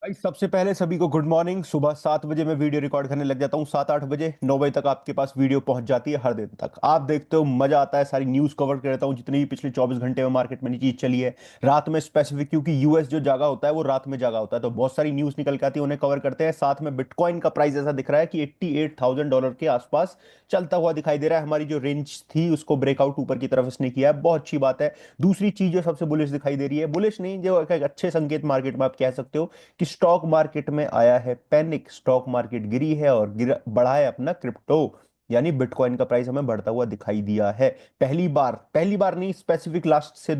भाई सबसे पहले सभी को गुड मॉर्निंग। सुबह 7 बजे मैं वीडियो रिकॉर्ड करने लग जाता हूँ। 7-8 बजे 9 बजे तक आपके पास वीडियो पहुंच जाती है। हर दिन तक आप देखते हो, मजा आता है। सारी न्यूज़ कवर कर लेता हूँ जितनी भी पिछले 24 घंटे में मार्केट में चीज चली है। रात में स्पेसिफिक, क्योंकि यूएस जो जागा होता है वो रात में जागा होता है, तो बहुत सारी न्यूज़ निकल के आती है, उन्हें कवर करते हैं। साथ में बिटकॉइन का प्राइस ऐसा दिख रहा है कि $88,000 के आसपास चलता हुआ दिखाई दे रहा है। हमारी जो रेंज थी उसको ब्रेकआउट ऊपर की तरफ इसने किया है, बहुत अच्छी बात है। दूसरी चीज जो सबसे बुलिश दिखाई दे रही है, बुलिश नहीं, जो एक अच्छे संकेत मार्केट में आप कह सकते हो कि स्टॉक मार्केट में आया है पैनिक। स्टॉक मार्केट गिरी है और बढ़ा है अपना क्रिप्टो, यानी बिटकॉइन का प्राइस हमें बढ़ता हुआ दिखाई दिया है। पहली बार नहीं, स्पेसिफिक लास्ट से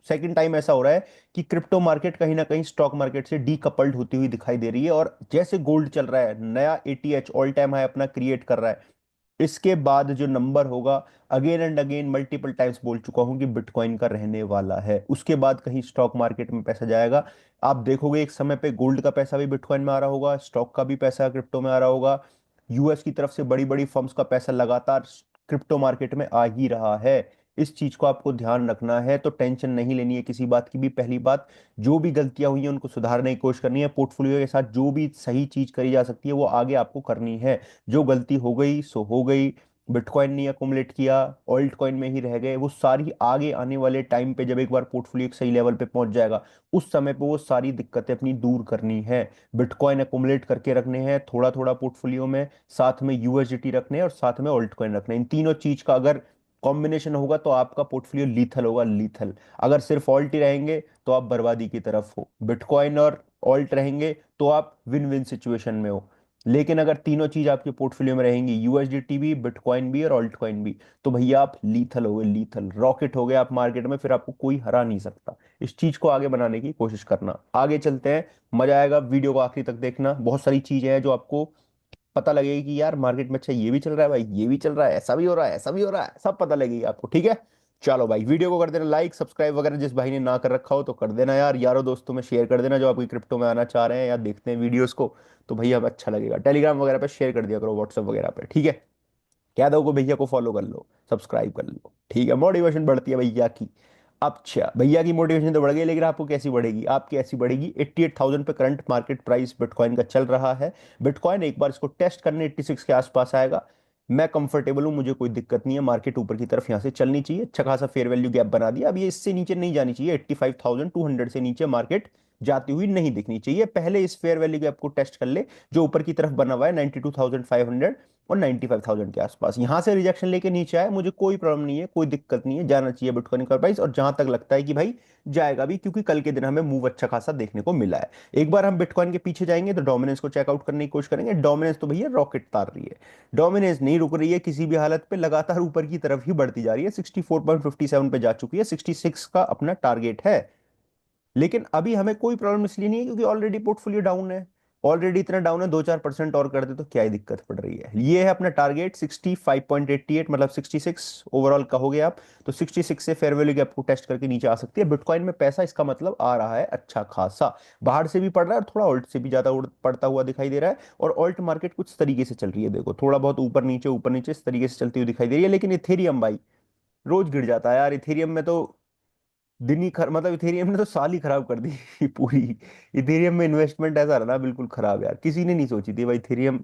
सेकंड टाइम ऐसा हो रहा है कि क्रिप्टो मार्केट कहीं ना कहीं स्टॉक मार्केट से डीकपल्ड होती हुई दिखाई दे रही है। और जैसे गोल्ड चल रहा है, नया एटीएच ऑल टाइम हाई अपना क्रिएट कर रहा है, इसके बाद जो नंबर होगा, again and again multiple times बोल चुका हूं कि बिटकॉइन का रहने वाला है। उसके बाद कहीं स्टॉक मार्केट में पैसा जाएगा। आप देखोगे एक समय पे गोल्ड का पैसा भी बिटकॉइन में आ रहा होगा, स्टॉक का भी पैसा क्रिप्टो में आ रहा होगा। यूएस की तरफ से बड़ी बड़ी फर्म्स का पैसा लगातार क्रिप्टो मार्केट में आ ही रहा है। इस चीज को आपको ध्यान रखना है, तो टेंशन नहीं लेनी है किसी बात की भी। पहली बात, जो भी गलतियां हुई हैं उनको सुधारने की कोशिश करनी है। पोर्टफोलियो के साथ जो भी सही चीज करी जा सकती है वो आगे आपको करनी है। जो गलती हो गई सो हो गई। बिटकॉइन नहीं अकुमुलेट किया, ऑल्ट कॉइन में ही रह गए, वो सारी आगे आने वाले टाइम पे जब एक बार पोर्टफोलियो एक सही लेवल पे पहुंच जाएगा, उस समय पे वो सारी दिक्कतें अपनी दूर करनी है। बिटकॉइन अकुमुलेट करके रखने हैं थोड़ा थोड़ा पोर्टफोलियो में, साथ में यूएसडीटी रखने हैं और साथ में ऑल्ट कॉइन रखने हैं। इन तीनों चीज का अगर कॉम्बिनेशन होगा तो आपका पोर्टफोलियो लीथल होगा, लीथल। अगर सिर्फ ऑल्ट ही रहेंगे तो आप बर्बादी की तरफ हो, बिटकॉइन और ऑल्ट रहेंगे तो आप विन विन सिचुएशन में हो। लेकिन अगर तीनों चीज आपके पोर्टफोलियो में रहेंगी, यूएसडीटी भी, बिटकॉइन भी और ऑल्ट कॉइन भी, तो भैया आप लीथल हो गए, लीथल रॉकेट हो गए आप मार्केट में। फिर आपको कोई हरा नहीं सकता। इस चीज को आगे बनाने की कोशिश करना। आगे चलते हैं, मजा आएगा। वीडियो को आखिरी तक देखना, बहुत सारी चीजें हैं जो आपको पता लगेगी कि यार मार्केट में अच्छा ये भी चल रहा है भाई, ये भी चल रहा है, ऐसा भी हो रहा है, ऐसा भी हो रहा है, सब पता लगेगी आपको। ठीक है, चलो भाई, वीडियो को कर देना लाइक, सब्सक्राइब वगैरह जिस भाई ने ना कर रखा हो तो कर देना यार। यारों दोस्तों में शेयर कर देना जो आपकी क्रिप्टो में आना चाह रहे हैं या देखते हैं वीडियोस को, तो भैया हमें अच्छा लगेगा। टेलीग्राम वगैरह पे शेयर कर दिया करो, व्हाट्सएप वगैरह पे। ठीक है, कह दो को भैया को फॉलो कर लो, सब्सक्राइब कर लो। ठीक है, मोटिवेशन बढ़ती है भैया की। अच्छा, भैया की मोटिवेशन तो बढ़ गई, लेकिन आपको कैसी बढ़ेगी? आपकी ऐसी बढ़ेगी, 88,000 पे करंट मार्केट प्राइस बिटकॉइन का चल रहा है। बिटकॉइन एक बार इसको टेस्ट करने 86 के आसपास आएगा। मैं कंफर्टेबल हूं, मुझे कोई दिक्कत नहीं है। मार्केट ऊपर की तरफ यहां से चलनी चाहिए। अच्छा खासा फेयर वैल्यू गैप बना दिया, अब ये इससे नीचे नहीं जानी चाहिए। 85,200 से नीचे मार्केट जाती हुई नहीं दिखनी चाहिए। पहले इस फेयर वैल्यू गैप को टेस्ट कर ले जो ऊपर की तरफ बना हुआ है 92,500 और 95,000 के आसपास। यहां से रिजेक्शन लेके नीचे आए, मुझे कोई प्रॉब्लम नहीं है, कोई दिक्कत नहीं है, जाना चाहिए बिटकॉइन का प्राइस। और जहां तक लगता है कि भाई जाएगा भी, क्योंकि कल के दिन हमें मूव अच्छा खासा देखने को मिला है। एक बार हम बिटकॉइन के पीछे जाएंगे तो डोमिनेंस को चेकआउट करने की कोशिश करेंगे। डोमिनेंस तो भैया रॉकेट तार रही है, डोमिनेंस नहीं रुक रही है किसी भी हालत पे, लगातार ऊपर की तरफ ही बढ़ती जा रही है। 64.57 पे जा चुकी है, 66 का अपना टारगेट है। लेकिन अभी हमें कोई प्रॉब्लम इसलिए नहीं है क्योंकि ऑलरेडी पोर्टफोलियो डाउन है। ऑलरेडी इतना डाउन है, 2-4% और कर दे तो क्या ही दिक्कत पड़ रही है। ये है अपना टारगेट 65.88, मतलब 66 ओवरऑल कहोगे आप, तो 66 से फेयर वैल्यू गैप को टेस्ट करके नीचे आ सकती है। बिटकॉइन में पैसा इसका मतलब आ रहा है अच्छा खासा, बाहर से भी पड़ रहा है और थोड़ा ऑल्ट से भी ज्यादा पड़ता हुआ दिखाई दे रहा है। और ऑल्ट मार्केट कुछ तरीके से चल रही है, देखो थोड़ा बहुत ऊपर नीचे इस तरीके से चलती हुई दिखाई दे रही है। लेकिन इथेरियम भाई रोज गिर जाता है यार। इथेरियम में तो दिन ही मतलब इथेरियम ने तो साल ही खराब कर दी पूरी। इथेरियम में इन्वेस्टमेंट ऐसा रहा ना, बिल्कुल खराब यार। किसी ने नहीं सोची थी भाई इथेरियम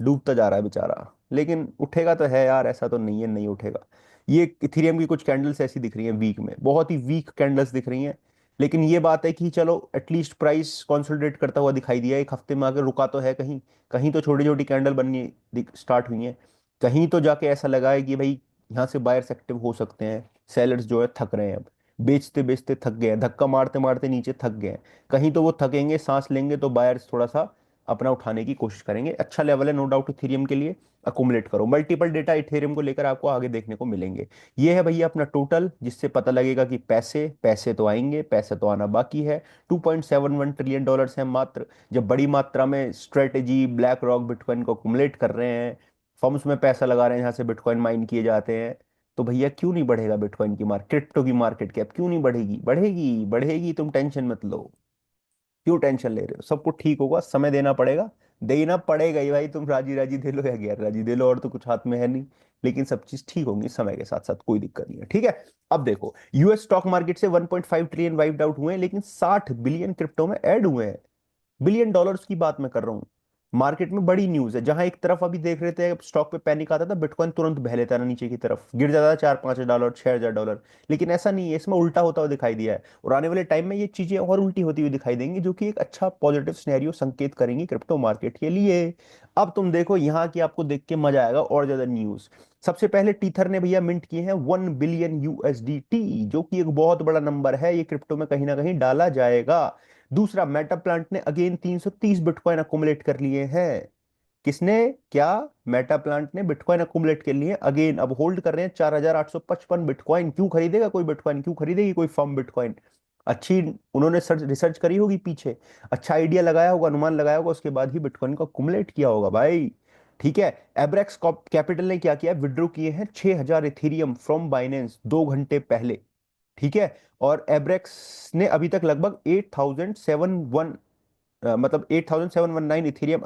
डूबता जा रहा है बेचारा, लेकिन उठेगा तो है यार, ऐसा तो नहीं है नहीं उठेगा। ये इथेरियम की कुछ कैंडल्स ऐसी दिख रही हैं वीक में, बहुत ही वीक कैंडल्स दिख रही हैं। लेकिन ये बात है कि चलो एटलीस्ट प्राइस कंसोलिडेट करता हुआ दिखाई दिया, एक हफ्ते में आकर रुका तो है कहीं। कहीं तो छोटी छोटी कैंडल बननी स्टार्ट हुई हैं। कहीं तो जाके ऐसा लगा है कि भाई यहाँ से बायर्स एक्टिव हो सकते हैं। सेलर्स जो है थक रहे हैं अब, बेचते बेचते थक गए हैं, धक्का मारते मारते नीचे थक गए हैं। कहीं तो वो थकेंगे, सांस लेंगे, तो बायर्स थोड़ा सा अपना उठाने की कोशिश करेंगे। अच्छा लेवल है नो डाउट इथेरियम के लिए। अकुमुलेट करो, मल्टीपल डेटा इथेरियम को लेकर आपको आगे देखने को मिलेंगे। ये है भैया अपना टोटल, जिससे पता लगेगा कि पैसे पैसे तो आएंगे, पैसे तो आना बाकी है। $2.71 ट्रिलियन है मात्र। जब बड़ी मात्रा में स्ट्रेटेजी ब्लैक रॉक बिटकॉइन को अकुमुलेट कर रहे हैं, फर्म्स में पैसा लगा रहे हैं जहाँ से बिटकॉइन माइन किए जाते हैं, तो भैया क्यों नहीं बढ़ेगा बिटकॉइन की मार्केट, क्रिप्टो की मार्केट कैप क्यों नहीं बढ़ेगी? बढ़ेगी बढ़ेगी, तुम टेंशन मत लो। क्यों टेंशन ले रहे हो? सब कुछ ठीक होगा, समय देना पड़ेगा। देना पड़ेगा ही भाई, तुम राजी राजी दे लो या गैर राजी दे लो, और तो कुछ हाथ में है नहीं। लेकिन सब चीज ठीक होंगी समय के साथ साथ, कोई दिक्कत नहीं है। ठीक है, अब देखो यूएस स्टॉक मार्केट से 1.5 ट्रिलियन वाइप्ड आउट हुए हैं, लेकिन 60 बिलियन क्रिप्टो में ऐड हुए हैं। बिलियन डॉलर्स की बात मैं कर रहा हूँ। मार्केट में बड़ी न्यूज है। जहां एक तरफ अभी देख रहे थे स्टॉक पे पैनिक आता था, बिटकॉइन तुरंत बह लेता था नीचे की तरफ, गिर जाता था 4-5 डॉलर, 6,000 डॉलर। लेकिन ऐसा नहीं है, इसमें उल्टा होता हुआ दिखाई दिया है। और आने वाले टाइम में ये चीजें और उल्टी होती हुई दिखाई देंगी, जो कि एक अच्छा पॉजिटिव सिनेरियो संकेत करेंगी क्रिप्टो मार्केट के लिए। अब तुम देखो यहाँ की, आपको देख के मजा आएगा और ज्यादा न्यूज। सबसे पहले टीथर ने भैया मिंट किए हैं 1 बिलियन USDT, जो कि एक बहुत बड़ा नंबर है। ये क्रिप्टो में कहीं ना कहीं डाला जाएगा। दूसरा, मेटा प्लांट ने अगेन 330 बिटकॉइन अकुमुलेट कर लिए हैं। किसने? क्या? मेटा प्लांट ने बिटकॉइन अकुमुलेट के लिए अगेन अब होल्ड कर रहे हैं 4,855 बिटकॉइन। क्यों खरीदेगा कोई बिटकॉइन, क्यों खरीदेगी कोई फर्म बिटकॉइन? अच्छी उन्होंने सर्च रिसर्च करी होगी पीछे, अच्छा आइडिया लगाया होगा, अनुमान लगाया होगा, उसके बाद ही बिटकॉइन को अकुमुलेट किया होगा भाई। ठीक है। एब्रेक्स कैपिटल ने क्या किया, विड्रॉ किए हैं 6,000 इथेरियम फ्रॉम बाइनेंस 2 घंटे पहले। ठीक है। और एब्रेक्स ने अभी तक लगभग 8,071 मतलब 8,719 इथेरियम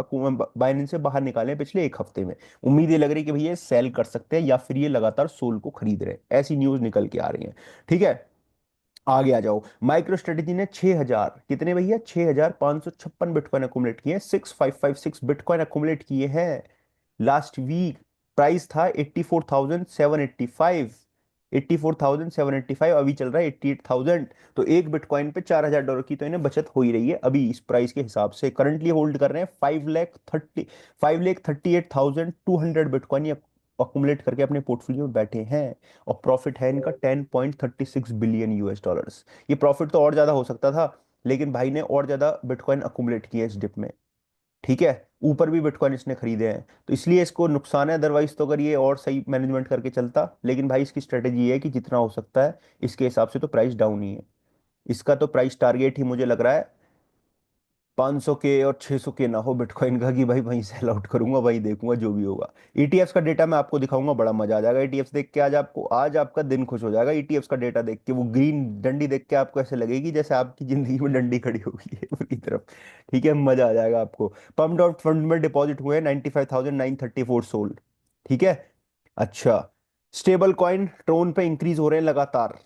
बाइनेंस से बाहर निकाले हैं पिछले एक हफ्ते में। उम्मीद ये लग रही है कि भैया सेल कर सकते हैं, या फिर ये लगातार सोल को खरीद रहे हैं, ऐसी न्यूज निकल के आ रही है। ठीक है। आगे आ जाओ। माइक्रो स्ट्रेटेजी ने 6,000, कितने भैया, 6,556 बिटकॉइन अकुमुलेट किए हैं, 6,556 बिटकॉइन अकुमुलेट किए हैं लास्ट वीक। प्राइस था 84,785, 84,785, अभी चल रहा है 88,000। तो एक बिटकॉइन पे 4,000 डॉलर की तो इन्हें बचत हो ही रही है अभी इस प्राइस के हिसाब से। करंटली होल्ड कर रहे हैं 5,38,200 बिटकॉइन अकुमुलेट करके अपने पोर्टफोलियो में बैठे हैं। और प्रॉफिट है इनका 10.36 बिलियन US डॉलर्स। ये प्रॉफिट तो और ज्यादा हो सकता था, लेकिन भाई ने और ज्यादा बिटकॉइन अकुमुलेट किए इस डिप में। ठीक है। ऊपर भी बिटकॉइन इसने खरीदे हैं, तो इसलिए इसको नुकसान है। अदरवाइज तो अगर ये और सही मैनेजमेंट करके चलता, लेकिन भाई इसकी स्ट्रेटेजी ये है कि जितना हो सकता है इसके हिसाब से तो प्राइस डाउन ही है। इसका तो प्राइस टारगेट ही मुझे लग रहा है 500 के और 600 के ना हो बिटकॉइन का, कि भाई वहीं सेल आउट करूंगा, वहीं देखूंगा जो भी होगा। ईटीएफ्स का डेटा मैं आपको दिखाऊंगा, बड़ा मजा आ जाएगा ईटीएफ्स देख के। आज आपका दिन खुश हो जाएगा ईटीएफ्स का डेटा देख के। वो ग्रीन डंडी देख के आपको ऐसे लगेगी जैसे आपकी जिंदगी में डंडी खड़ी हो गई है ऊपर की तरफ। ठीक है, मजा आ जाएगा आपको। पम्प डॉट फंड में डिपॉजिट हुए 95,934 सोल्ड। ठीक है। अच्छा, स्टेबल कॉइन ट्रोन पे इंक्रीज हो रहे हैं लगातार,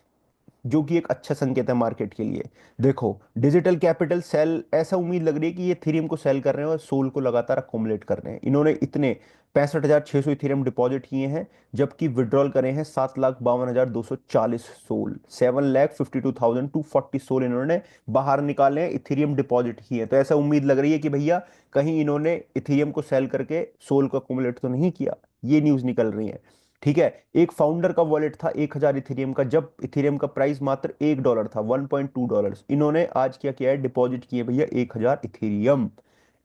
जो कि एक अच्छा संकेत है मार्केट के लिए। देखो, डिजिटल कैपिटल सेल, ऐसा उम्मीद लग रही है कि ये थीरियम को सेल कर रहे हैं और सोल को लगातार अकोमुलेट कर रहे हैं। इन्होंने इतने 65,600 इथेरियम डिपॉजिट किए हैं, जबकि विड्रॉल करे हैं 7,52,240 सोल। 7,52,240 सोल इन्होंने बाहर निकाले हैं, इथेरियम डिपॉजिट किए हैं। तो ऐसा उम्मीद लग रही है कि भैया कहीं इन्होंने इथेरियम को सेल करके सोल को अकोमुलेट तो नहीं किया। ये न्यूज निकल रही है। ठीक है। एक फाउंडर का वॉलेट था 1,000 इथेरियम का, जब इथेरियम का प्राइस मात्र $1 था, $1.2। इन्होंने आज क्या किया है, डिपॉजिट किए भैया 1,000 इथेरियम।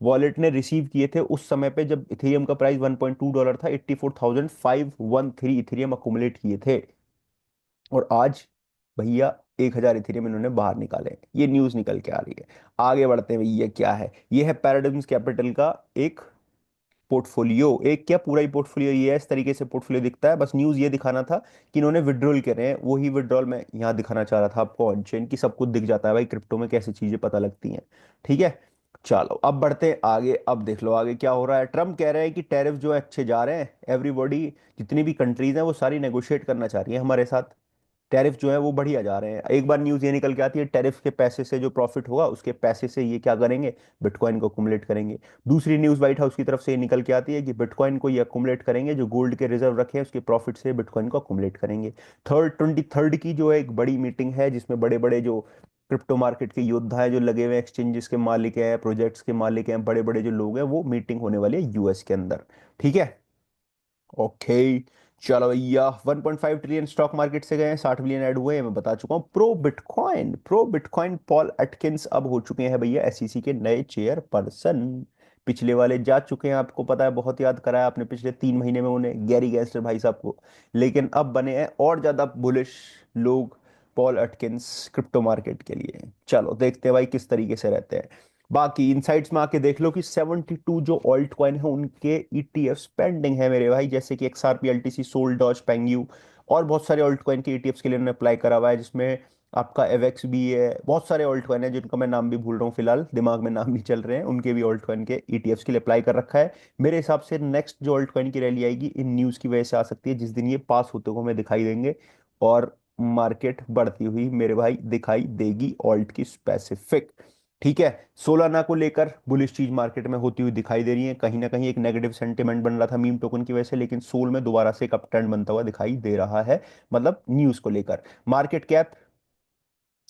वॉलेट ने रिसीव किए थे उस समय पे जब इथेरियम का प्राइस $1.2 था, 84,513 इथेरियम अकुमुलेट किए थे। और आज भैया 1,000 इथेरियम इन्होंने बाहर निकाले हैं। ये न्यूज निकल के आ रही है। आगे बढ़ते हैं भैया, क्या है ये, है पैराडाइम्स कैपिटल का एक पोर्टफोलियो। एक क्या, पूरा ही पोर्टफोलियो ये है, इस तरीके से पोर्टफोलियो दिखता है। बस न्यूज ये दिखाना था कि इन्होंने विड्रॉल करे हैं, वही विड्रॉल मैं यहाँ दिखाना चाह रहा था आपको। ऑन चेन की सब कुछ दिख जाता है भाई, क्रिप्टो में कैसी चीजें पता लगती हैं। ठीक है। चलो अब बढ़ते हैं आगे। अब देख लो आगे क्या हो रहा है। ट्रम्प कह रहे हैं कि टैरिफ जो है अच्छे जा रहे हैं, एवरीबॉडी, जितनी भी कंट्रीज हैं वो सारी नेगोशिएट करना चाह रही है हमारे साथ। टैरिफ जो है वो बढ़िया जा रहे हैं। एक बार न्यूज़ ये निकल के आती है, टैरिफ के पैसे से जो प्रॉफिट होगा उसके पैसे से ये क्या करेंगे, बिटकॉइन को अकुमुलेट करेंगे। दूसरी न्यूज़ व्हाइट हाउस की तरफ से ये निकल के आती है कि बिटकॉइन को ये अकुमुलेट करेंगे, जो गोल्ड के रिजर्व रखे हैं उसके प्रॉफिट से बिटकॉइन को अकुमुलेट करेंगे। 23rd की जो है एक बड़ी मीटिंग है, जिसमें बड़े बड़े जो क्रिप्टो मार्केट के योद्धा हैं, जो लगे हुए एक्सचेंजेस के मालिक हैं, प्रोजेक्ट्स के मालिक हैं, बड़े बड़े जो लोग हैं, वो मीटिंग होने वाली है यूएस के अंदर। ठीक है। ओके। चलो भैया, 1.5 ट्रिलियन स्टॉक मार्केट से गए, 60 बिलियन ऐड हुए हैं, मैं बता चुका हूँ। प्रो बिटकॉइन पॉल एटकिंस अब हो चुके हैं भैया एसईसी के नए चेयर पर्सन। पिछले वाले जा चुके हैं, आपको पता है, बहुत याद कराया आपने पिछले 3 महीने में उन्हें, गैरी गैंस्टर भाई साहब को। लेकिन अब बने हैं और ज्यादा बुलिश लोग पॉल एटकिंस क्रिप्टो मार्केट के लिए। चलो देखते हैं भाई किस तरीके से रहते हैं। बाकी इनसाइट्स में आके देख लो कि 72 जो ऑल्ट कॉइन है उनके ईटीएफ पेंडिंग है मेरे भाई, जैसे कि एक्सआरपी, एलटीसी, सोल, डॉज, पेंग्यू, और बहुत सारे ऑल्ट कॉइन के ईटीएफ्स के लिए उन्होंने अप्लाई करा हुआ है, जिसमें आपका एवेक्स भी है। बहुत सारे ऑल्ट कॉइन है जिनका मैं नाम भी भूल रहा हूँ, फिलहाल दिमाग में नाम नहीं चल रहे हैं, उनके भी ऑल्ट कॉइन के ईटीएफ्स के लिए अप्लाई कर रखा है। मेरे हिसाब से नेक्स्ट जो ऑल्ट कॉइन की रैली आएगी इन न्यूज़ की वजह से आ सकती है, जिस दिन ये पास होते हुए हमें दिखाई देंगे। और मार्केट बढ़ती हुई मेरे भाई दिखाई देगी ऑल्ट की स्पेसिफिक। ठीक है। सोलाना को लेकर बुलिश चीज मार्केट में होती हुई दिखाई दे रही है, कहीं ना कहीं एक नेगेटिव सेंटिमेंट बन रहा था मीम टोकन की वजह से, लेकिन सोल में दोबारा से एक अप ट्रेंड बनता हुआ दिखाई दे रहा है, मतलब न्यूज को लेकर। मार्केट कैप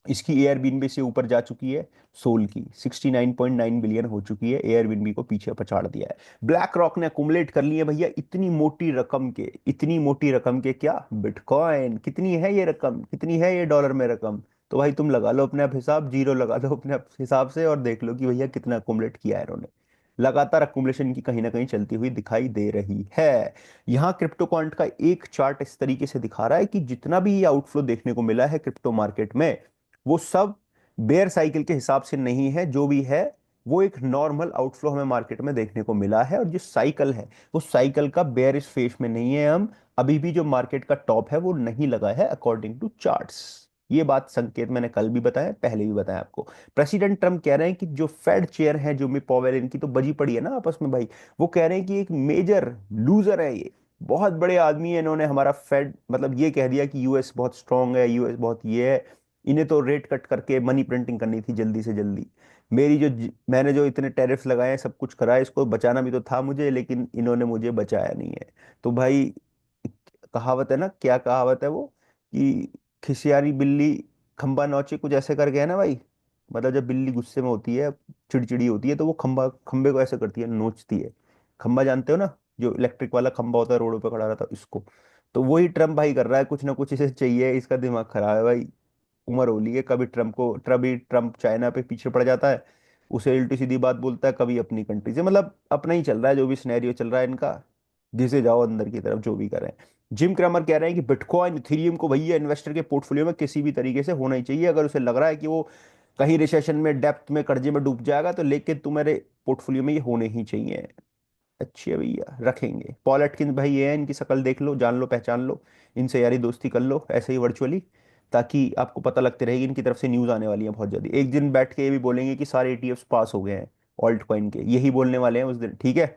इसकी एयरबीएनबी से ऊपर जा चुकी है, सोल की 69.9 बिलियन हो चुकी है, एयरबीएनबी को पीछे पछाड़ दिया है। ब्लैक रॉक ने अकुमुलेट कर लिए भैया इतनी मोटी रकम के, इतनी मोटी रकम के क्या, बिटकॉइन कितनी है ये रकम, कितनी है ये डॉलर में रकम, तो भाई तुम लगा लो अपने आप हिसाब, जीरो लगा दो अपने आप हिसाब से और देख लो कि भैया कितना अकुमुलेट किया है इन्होंने। लगातार अकुमुलेशन की कहीं ना कहीं चलती हुई दिखाई दे रही है। यहाँ क्रिप्टो कॉइंट का एक चार्ट इस तरीके से दिखा रहा है कि जितना भी ये आउटफ्लो देखने को मिला है क्रिप्टो मार्केट में, वो सब बेयर साइकिल के हिसाब से नहीं है, जो भी है वो एक नॉर्मल आउटफ्लो हमें मार्केट में देखने को मिला है, और जो साइकिल है वो साइकिल का बेयरिश फेस में नहीं है हम। अभी भी जो मार्केट का टॉप है वो नहीं लगा है अकॉर्डिंग टू चार्ट्स। ये बात संकेत मैंने कल भी बताया, पहले भी बताया आपको। प्रेसिडेंट ट्रम्प कह रहे हैं कि जो फेड चेयर है, जो मी पॉवेल, इनकी तो बजी पड़ी है ना आपस में भाई, वो कह रहे हैं कि एक मेजर लूजर है ये, बहुत बड़े आदमी है, इन्होंने हमारा फेड मतलब ये कह दिया कि यूएस बहुत स्ट्रांग है, यूएस बहुत ये है, इन्हें तो रेट कट करके मनी प्रिंटिंग करनी थी जल्दी से जल्दी। मेरी जो मैंने जो इतने टैरिफ्स लगाए हैं, सब कुछ करा है, इसको बचाना भी तो था मुझे, लेकिन इन्होंने मुझे बचाया नहीं है। तो भाई कहावत है ना, क्या कहावत है वो, कि खिसियारी बिल्ली खंबा नोचे, कुछ ऐसे करके है ना भाई। मतलब जब बिल्ली गुस्से में होती है, चिड़चिड़ी होती है, तो वो खंबा खंबे को ऐसे करती है, नोचती है। खंबा जानते हो ना, जो इलेक्ट्रिक वाला खंबा होता है रोडों पे खड़ा रहता है, इसको। तो वही ट्रम्प भाई कर रहा है, कुछ ना कुछ इसे चाहिए, इसका दिमाग खराब है भाई। उम्र हो ली है, कभी ट्रम्प को कभी ट्रम्प चाइना पे पीछे पड़ जाता है, उसे उल्टी सीधी बात बोलता है, कभी अपनी कंट्री से, मतलब अपना ही चल रहा है, जो भी सिनेरियो चल रहा है इनका, घिसे जाओ अंदर की तरफ जो भी कर रहे हैं। जिम क्रैमर कह रहे हैं कि बिटकॉइन इथेरियम को भैया इन्वेस्टर के पोर्टफोलियो में किसी भी तरीके से होना ही चाहिए, अगर उसे लग रहा है कि वो कहीं रिसेशन में डेप्थ में कर्जे में डूब जाएगा, तो लेकिन तुम्हारे पोर्टफोलियो में ये होने ही चाहिए। अच्छी है भैया, रखेंगे। पॉल एटकिंस भाई ये है, इनकी शक्ल देख लो, जान लो, पहचान लो, इनसे यारी दोस्ती कर लो ऐसे ही वर्चुअली, ताकि आपको पता लगती रहेगी इनकी तरफ से न्यूज आने वाली है बहुत जल्दी। एक दिन बैठ के ये भी बोलेंगे कि सारे एटीएफ्स पास हो गए हैं ऑल्ट कॉइन के, यही बोलने वाले हैं उस दिन, ठीक है।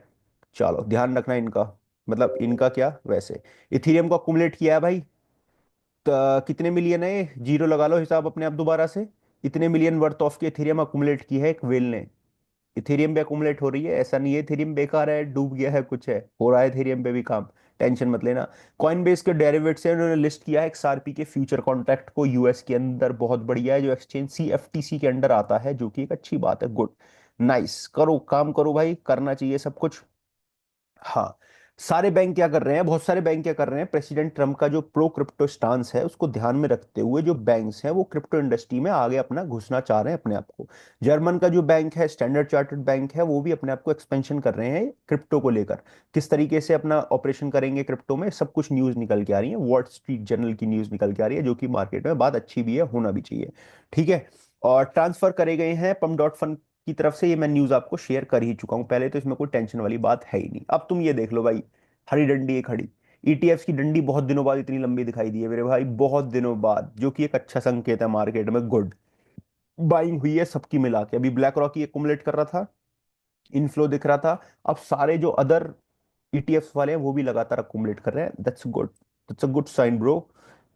चलो ध्यान रखना इनका, मतलब इनका क्या वैसे। इथीरियम को अकुमुलेट किया है भाई, तो कितने मिलियन है ये? जीरो लगा लो हिसाब अपने आप दोबारा से। इतने मिलियन वर्थ ऑफ के इथेरियम अकुमुलेट की है एक वेल ने। इथेरियम पे अकुमुलेट हो रही है, ऐसा नहीं है इथेरियम बेकार है, डूब गया है, कुछ है, हो रहा है इथेरियम पे भी काम, टेंशन मत लेना। कॉइनबेस के डेरिवेटिव से उन्होंने लिस्ट किया है XRP के फ्यूचर कॉन्ट्रैक्ट को यूएस के अंदर, बहुत बढ़िया है, जो एक्सचेंज CFTC के अंडर आता है, जो कि एक अच्छी बात है, गुड, नाइस, करो काम करो भाई, करना चाहिए सब कुछ। हाँ। सारे बैंक क्या कर रहे हैं, बहुत सारे बैंक क्या कर रहे हैं, प्रेसिडेंट ट्रम्प का जो प्रो क्रिप्टो स्टांस है उसको ध्यान में रखते हुए जो बैंक्स हैं वो क्रिप्टो इंडस्ट्री में आगे अपना घुसना चाह रहे हैं अपने आप को। जर्मन का जो बैंक है स्टैंडर्ड चार्टर्ड बैंक है, वो भी अपने आप को एक्सपेंशन कर रहे हैं क्रिप्टो को लेकर। किस तरीके से अपना ऑपरेशन करेंगे क्रिप्टो में, सब कुछ न्यूज निकल के आ रही है, वॉल स्ट्रीट जर्नल की न्यूज निकल के आ रही है, जो कि मार्केट में बात अच्छी भी है, होना भी चाहिए, ठीक है। और ट्रांसफर करे गए हैं पम डॉट फंड की तरफ से, ये मैं न्यूज आपको शेयर कर ही चुका हूं पहले, तो इसमें कोई टेंशन वाली बात है ही नहीं। अब तुम ये देख लो भाई, हरी डंडी एक खड़ी, ETFs की डंडी बहुत दिनों बाद इतनी लंबी दिखाई दी है मेरे भाई, बहुत दिनों बाद, जो कि एक अच्छा संकेत है मार्केट में, गुड। बाइंग हुई है सबकी मिला के, अभी ब्लैक रॉक ही एक्युमुलेट कर रहा था, इनफ्लो दिख रहा था, अब सारे जो अदर ETFs वाले हैं वो भी लगातार अकुमुलेट कर रहे हैं, that's good, that's a good sign bro.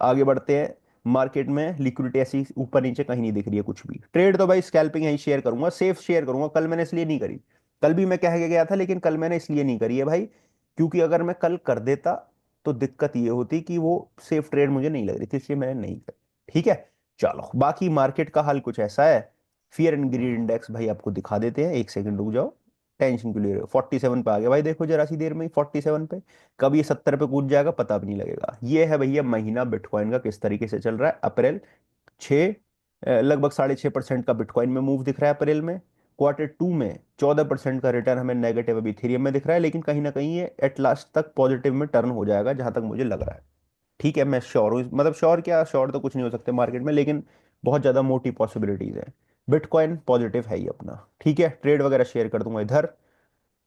आगे बढ़ते हैं। मार्केट में लिक्विडिटी ऐसी ऊपर नीचे कहीं नहीं दिख रही है कुछ भी, ट्रेड तो भाई स्कैल्पिंग यही शेयर करूंगा, सेफ शेयर करूंगा, कल मैंने इसलिए नहीं करी, कल भी मैं कह के गया था, लेकिन कल मैंने इसलिए नहीं करी है भाई, क्योंकि अगर मैं कल कर देता तो दिक्कत ये होती कि वो सेफ ट्रेड मुझे नहीं लग रही थी, इसलिए मैंने नहीं करी, ठीक है। चलो बाकी मार्केट का हाल कुछ ऐसा है। फियर एंड ग्रीड इंडेक्स भाई आपको दिखा देते हैं, एक सेकंड रुक जाओ, टेंशन क्यों ले रहे हो, 47 पे आ गया भाई, देखो जरा सी देर में ही 47 पे, कब ये 70 पे कूद जाएगा पता भी नहीं लगेगा। ये है भैया महीना बिटकॉइन का किस तरीके से चल रहा है, अप्रैल 6, लगभग 6.5% का बिटकॉइन में मूव दिख रहा है अप्रैल में। Q2 में 14% का रिटर्न हमें नेगेटिव अभी इथेरियम में दिख रहा है, लेकिन कहीं ना कहीं ये एट लास्ट तक पॉजिटिव में टर्न हो जाएगा जहां तक मुझे लग रहा है, ठीक है। मैं श्योर हूँ, मतलब श्योर क्या, श्योर तो कुछ नहीं हो सकते मार्केट में, लेकिन बहुत ज्यादा मोटी पॉसिबिलिटीज है, बिटकॉइन पॉजिटिव है ही अपना, ठीक है। ट्रेड वगैरह शेयर कर दूंगा इधर,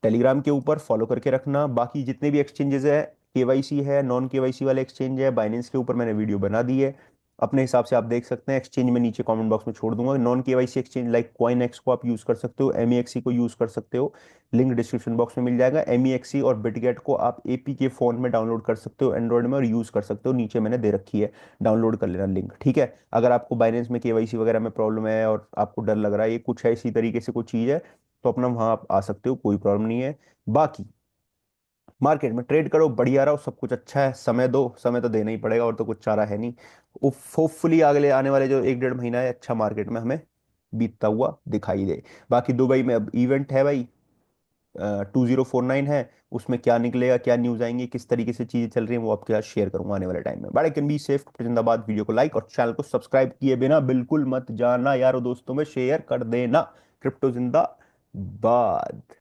टेलीग्राम के ऊपर फॉलो करके रखना। बाकी जितने भी एक्सचेंजेस है, KYC है, नॉन KYC वाले एक्सचेंज है, बाइनेंस के ऊपर मैंने वीडियो बना दी है, अपने हिसाब से आप देख सकते हैं। एक्सचेंज में नीचे कमेंट बॉक्स में छोड़ दूंगा। नॉन केवाईसी एक्सचेंज लाइक कॉइनएक्स को आप यूज कर सकते हो, एमईएक्सी को यूज कर सकते हो। लिंक डिस्क्रिप्शन बॉक्स में मिल जाएगा। एमईएक्सी और बिटगेट को आप एपी के फोन में डाउनलोड कर सकते हो एंड्रॉइड में, और यूज कर सकते हो। नीचे मैंने दे रखी है, डाउनलोड कर लेना लिंक, ठीक है। अगर आपको बाइनेंस में केवाईसी वगैरह में प्रॉब्लम है और आपको डर लग रहा है, ये कुछ है इसी तरीके से कुछ चीज है, तो अपना वहां आप आ सकते हो, कोई प्रॉब्लम नहीं है। बाकी मार्केट में ट्रेड करो, बढ़िया रहो, सब कुछ अच्छा है। समय दो, समय तो देना ही पड़ेगा, और तो कुछ चारा है नहीं। होपफुली अगले आने वाले जो 1 डेढ़ महीना है, अच्छा मार्केट में हमें बीतता हुआ दिखाई दे। बाकी दुबई में अब इवेंट है भाई, 2049 है। उसमें क्या निकलेगा, क्या न्यूज आएंगी, किस तरीके से चीजें चल रही हैं, वो आपके साथ शेयर करूंगा आने वाले टाइम में। But I can be safe. जिंदाबाद। वीडियो को लाइक और चैनल को सब्सक्राइब किए बिना बिल्कुल मत जाना यारो, दोस्तों में शेयर कर देना। क्रिप्टो जिंदाबाद।